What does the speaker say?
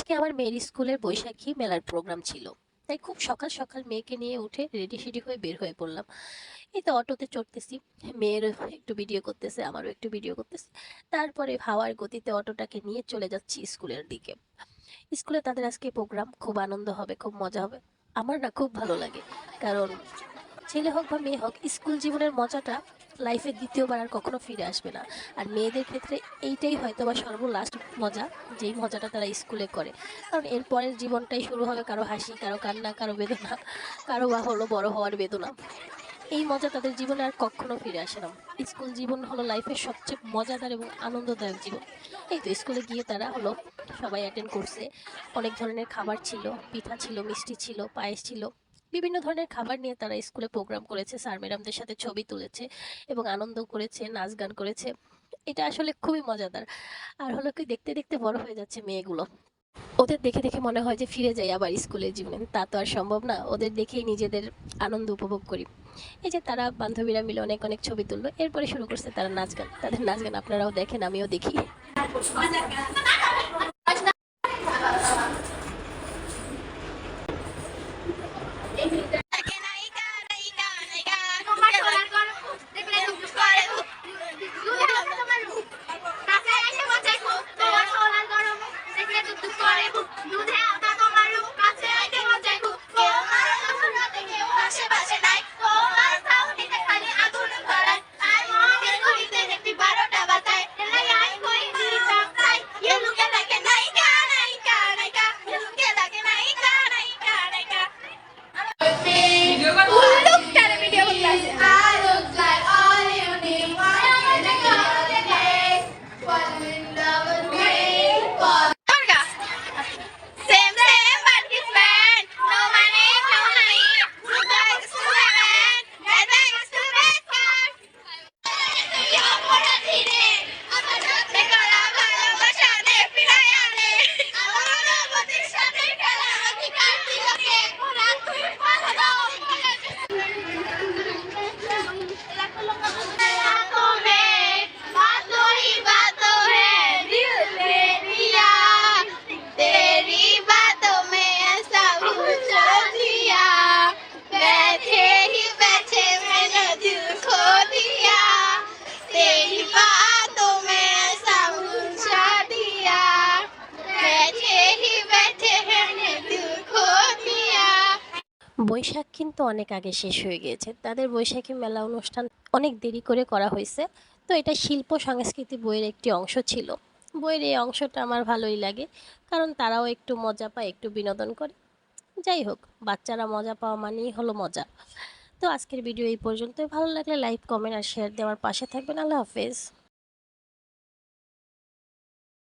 আজকে আমার মেয়ের স্কুলের বৈশাখী মেলার প্রোগ্রাম ছিল। তাই খুব সকাল সকাল মেয়েকে নিয়ে উঠে রেডি সেডি হয়ে বের হয়ে পড়লাম। এই তো অটোতে চড়তেছি, মেয়ের একটু ভিডিও করতেছে, আমারও একটু ভিডিও করতেছে। তারপরে হাওয়ার গতিতে অটোটাকে নিয়ে চলে যাচ্ছি স্কুলের দিকে। স্কুলে তাদের আজকে প্রোগ্রাম, খুব আনন্দ হবে, খুব মজা হবে। আমার না খুব ভালো লাগে, কারণ ছেলে হোক বা মেয়ে হোক, স্কুল জীবনের মজাটা লাইফে দ্বিতীয়বার আর কখনো ফিরে আসবে না। আর মেয়েদের ক্ষেত্রে এইটাই হয়তো বা সর্বলাস্ট মজা, যেই মজাটা তারা স্কুলে করে। কারণ এর পরের জীবনটাই শুরু হবে কারো হাসি, কারো কান্না, কারো বেদনা, কারো বা হলো বড় হওয়ার বেদনা। এই মজা তাদের জীবনে আর কখনো ফিরে আসে না। স্কুল জীবন হলো লাইফের সবচেয়ে মজাদার এবং আনন্দদায়ক জীবন। এই তো স্কুলে গিয়ে তারা হলো সবাই অ্যাটেন্ড করছে। অনেক ধরনের খাবার ছিল, পিঠা ছিল, মিষ্টি ছিল, পায়েস ছিল। বিভিন্ন ধরনের খাবার নিয়ে তারা স্কুলে প্রোগ্রাম করেছে, স্যার ম্যাডামদের সাথে ছবি তুলেছে এবং আনন্দ করেছে, নাচ গান করেছে। এটা আসলে খুবই মজাদার। আর হলো কি, দেখতে দেখতে বড় হয়ে যাচ্ছে মেয়েগুলো। ওদের দেখে দেখে মনে হয় যে ফিরে যাই আবার স্কুলের জীবনে। তা তো আর সম্ভব না, ওদের দেখেই নিজেদের আনন্দ উপভোগ করি। এই যে তারা বান্ধবীরা মিলে অনেক অনেক ছবি তুললো, এরপরে শুরু করছে তারা নাচ গান। তাদের নাচ গান আপনারাও দেখেন, আমিও দেখি। বৈশাখ কিন্তু অনেক আগে শেষ হয়ে গিয়েছে, তাদের বৈশাখী মেলা অনুষ্ঠান অনেক দেরি করে করা হয়েছে। তো এটা শিল্প সংস্কৃতি বইয়ের একটি অংশ ছিল। বইয়ের এই অংশটা আমার ভালোই লাগে, কারণ তারাও একটু মজা পায়, একটু বিনোদন করে। যাই হোক, বাচ্চারা মজা পাওয়া মানেই হলো মজা। তো আজকের ভিডিও এই পর্যন্তই। ভালো লাগলে লাইক, কমেন্ট আর শেয়ার দেওয়ার পাশে থাকবেন। আল্লাহ হাফেজ।